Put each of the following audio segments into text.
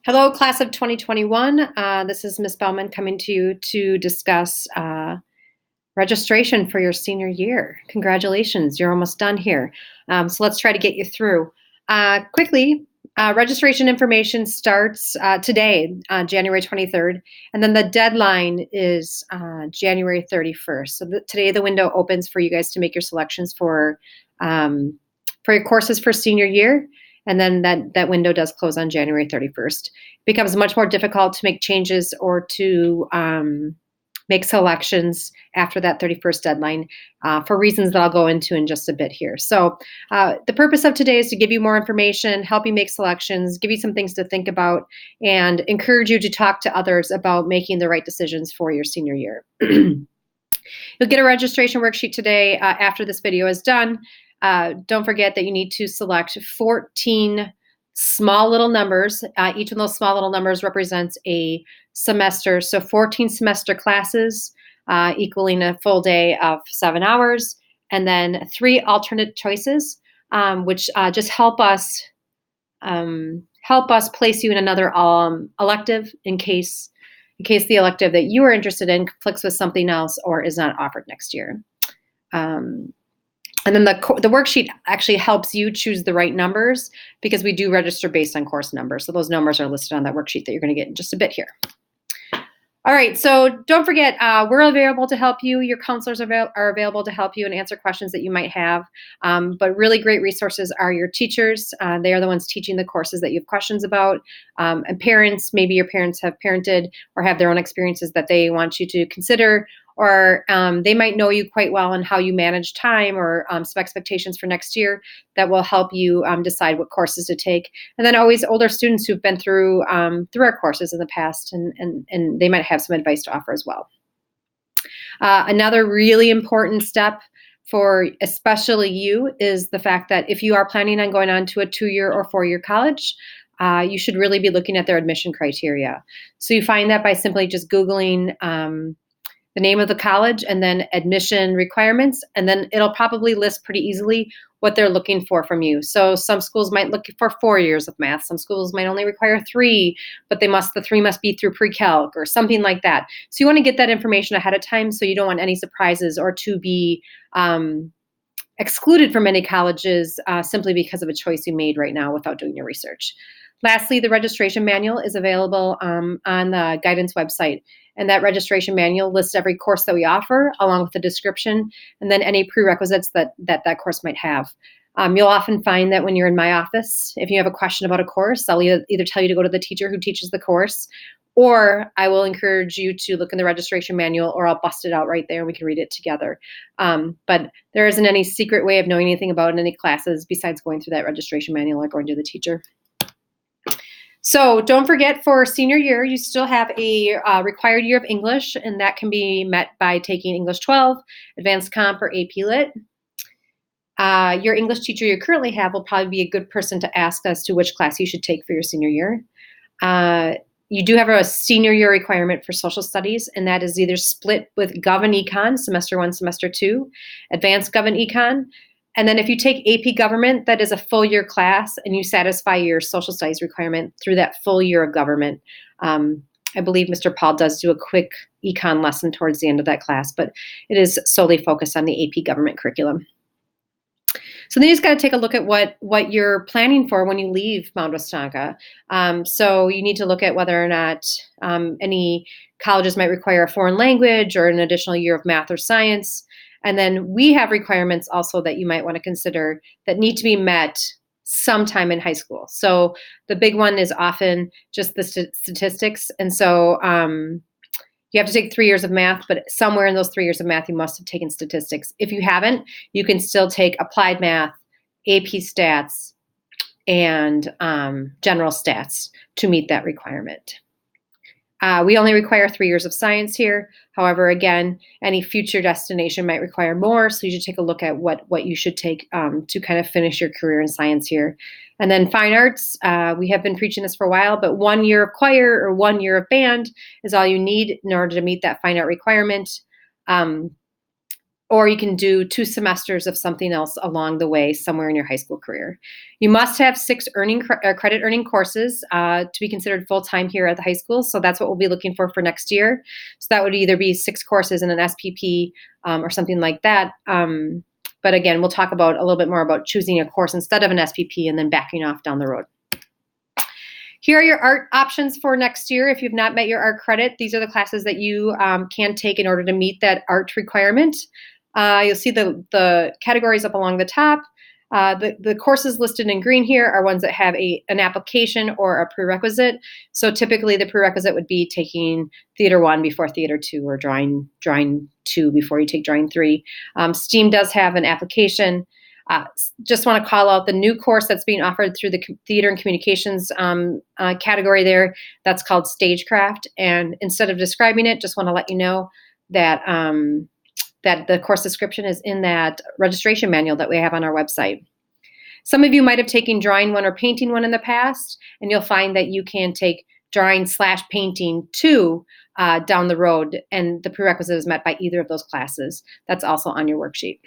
Hello, class of 2021. This is Ms. Bellman coming to you to discuss registration for your senior year. Congratulations, you're almost done here. So let's try to get you through. Quickly, registration information starts today, January 23rd, and then the deadline is January 31st. So today the window opens for you guys to make your selections for your courses for senior year. And then that window does close on January 31st. It becomes much more difficult to make changes or to make selections after that 31st deadline for reasons that I'll go into in just a bit here. So the purpose of today is to give you more information, help you make selections, give you some things to think about, and encourage you to talk to others about making the right decisions for your senior year. You'll get a registration worksheet today after this video is done. Don't forget that you need to select 14 small little numbers. Each of those small little numbers represents a semester. So 14 semester classes equaling a full day of 7 hours. And then 3 alternate choices, which just help us place you in another elective in case the elective that you are interested in conflicts with something else or is not offered next year. And then the worksheet actually helps you choose the right numbers because we do register based on course numbers. So those numbers are listed on that worksheet that you're going to get in just a bit here. All right, so don't forget, we're available to help you. Your counselors are available to help you and answer questions that you might have. But really great resources are your teachers. They are the ones teaching the courses that you have questions about. And parents, maybe your parents have parented or have their own experiences that they want you to consider, or they might know you quite well and how you manage time or some expectations for next year that will help you decide what courses to take. And then always older students who've been through our courses in the past, and they might have some advice to offer as well. Another really important step for especially you is the fact that if you are planning on going on to a 2-year or 4-year college, you should really be looking at their admission criteria. So you find that by simply just Googling the name of the college and then admission requirements, and then it'll probably list pretty easily what they're looking for from you. So some schools might look for 4 years of math. Some schools might only require 3, but the 3 must be through pre-calc or something like that. So you want to get that information ahead of time so you don't want any surprises or to be excluded from any colleges simply because of a choice you made right now without doing your research. Lastly, the registration manual is available on the guidance website. And that registration manual lists every course that we offer, along with the description, and then any prerequisites that course might have. You'll often find that when you're in my office, if you have a question about a course, I'll either tell you to go to the teacher who teaches the course, or I will encourage you to look in the registration manual, or I'll bust it out right there and we can read it together. But there isn't any secret way of knowing anything about any classes besides going through that registration manual or going to the teacher. So don't forget, for senior year, you still have a required year of English, and that can be met by taking English 12, Advanced Comp, or AP Lit. Your English teacher you currently have will probably be a good person to ask as to which class you should take for your senior year. You do have a senior year requirement for social studies, and that is either split with Gov and Econ, semester 1, semester 2, Advanced Gov and Econ. And then if you take AP Government, that is a full year class, and you satisfy your social studies requirement through that full year of government. I believe Mr. Paul does do a quick econ lesson towards the end of that class, but it is solely focused on the AP Government curriculum. So then you just got to take a look at what you're planning for when you leave Mount Westonka. So you need to look at whether or not any colleges might require a foreign language or an additional year of math or science. And then we have requirements also that you might want to consider that need to be met sometime in high school. So the big one is often just the statistics. And so you have to take 3 years of math, but somewhere in those 3 years of math, you must have taken statistics. If you haven't, you can still take applied math, AP stats, and general stats to meet that requirement. We only require 3 years of science here. However, again, any future destination might require more, so you should take a look at what you should take to kind of finish your career in science here. And then fine arts, we have been preaching this for a while, but 1 year of choir or 1 year of band is all you need in order to meet that fine art requirement. or you can do 2 semesters of something else along the way somewhere in your high school career. You must have 6 credit earning courses to be considered full-time here at the high school. So that's what we'll be looking for next year. So that would either be 6 courses in an SPP or something like that. But again, we'll talk about a little bit more about choosing a course instead of an SPP and then backing off down the road. Here are your art options for next year. If you've not met your art credit, these are the classes that you can take in order to meet that art requirement. You'll see the categories up along the top. The courses listed in green here are ones that have an application or a prerequisite. So typically the prerequisite would be taking Theater 1 before Theater 2 or Drawing 2 before you take Drawing 3. STEAM does have an application. Just want to call out the new course that's being offered through the Theater and Communications category there. That's called Stagecraft. And instead of describing it, just want to let you know that that the course description is in that registration manual that we have on our website. Some of you might have taken Drawing 1 or Painting 1 in the past, and you'll find that you can take Drawing/Painting 2 down the road, and the prerequisite is met by either of those classes. That's also on your worksheet.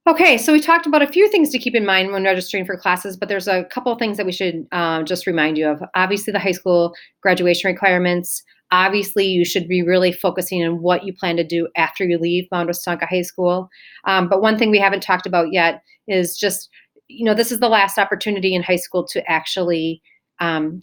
Okay, so we talked about a few things to keep in mind when registering for classes, but there's a couple of things that we should just remind you of. Obviously, the high school graduation requirements. Obviously, you should be really focusing on what you plan to do after you leave Mount Westonka High School. But one thing we haven't talked about yet is just, this is the last opportunity in high school to actually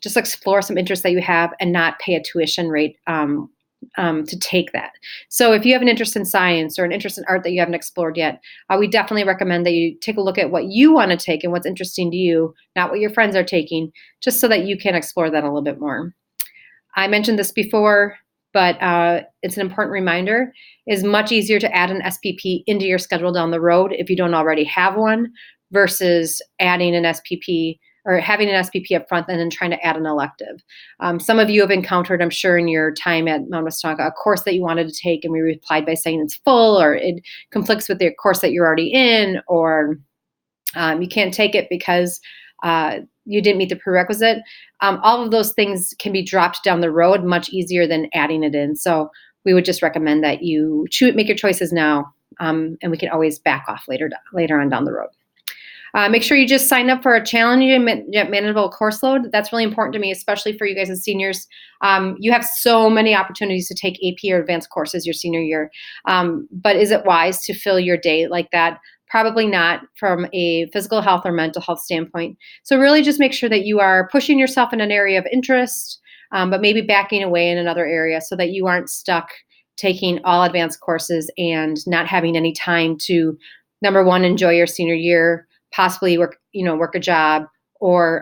just explore some interests that you have and not pay a tuition rate to take that. So if you have an interest in science or an interest in art that you haven't explored yet, we definitely recommend that you take a look at what you want to take and what's interesting to you, not what your friends are taking, just so that you can explore that a little bit more. I mentioned this before, but it's an important reminder. It's much easier to add an SPP into your schedule down the road if you don't already have one versus adding an SPP or having an SPP up front and then trying to add an elective. Some of you have encountered, I'm sure, in your time at Mount Westonka, a course that you wanted to take and we replied by saying it's full, or it conflicts with the course that you're already in, or you can't take it because you didn't meet the prerequisite. All of those things can be dropped down the road much easier than adding it in. So we would just recommend that you make your choices now, and we can always back off later on down the road. Make sure you just sign up for a challenging yet manageable course load. That's really important to me, especially for you guys as seniors. You have so many opportunities to take AP or advanced courses your senior year. But is it wise to fill your day like that? Probably not from a physical health or mental health standpoint. So really just make sure that you are pushing yourself in an area of interest, but maybe backing away in another area so that you aren't stuck taking all advanced courses and not having any time to, number one, enjoy your senior year, possibly work a job, or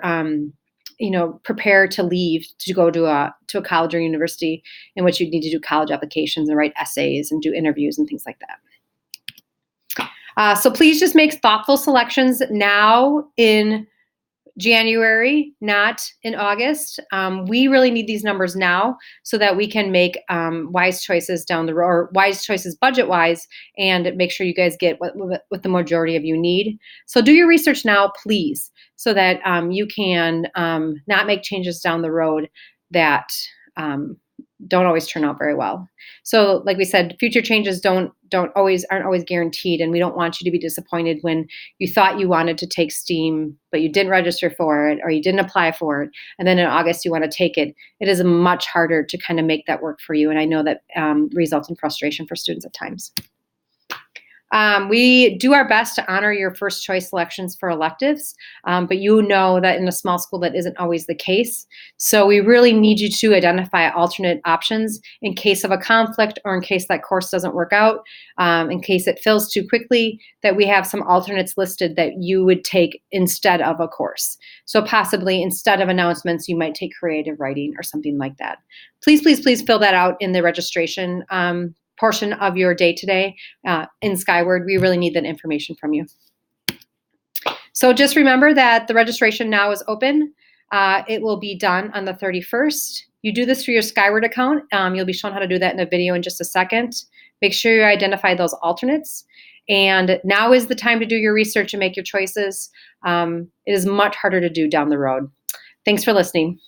prepare to leave to go to a college or university in which you need to do college applications and write essays and do interviews and things like that. So please just make thoughtful selections now in January, not in August. We really need these numbers now so that we can make wise choices down the road, or wise choices budget-wise, and make sure you guys get what the majority of you need. So do your research now, please, so that you can not make changes down the road that don't always turn out very well. So like we said, future changes aren't always guaranteed, and we don't want you to be disappointed when you thought you wanted to take STEAM, but you didn't register for it or you didn't apply for it, and then in August you want to take it. It is much harder to kind of make that work for you, and I know that results in frustration for students at times. We do our best to honor your first choice selections for electives, but you know that in a small school that isn't always the case. So we really need you to identify alternate options in case of a conflict, or in case that course doesn't work out, in case it fills too quickly, that we have some alternates listed that you would take instead of a course. So possibly instead of announcements, you might take creative writing or something like that. Please, please, please fill that out in the registration portion of your day today in Skyward. We really need that information from you. So just remember that the registration now is open. It will be done on the 31st. You do this through your Skyward account. You'll be shown how to do that in a video in just a second. Make sure you identify those alternates. And now is the time to do your research and make your choices. It is much harder to do down the road. Thanks for listening.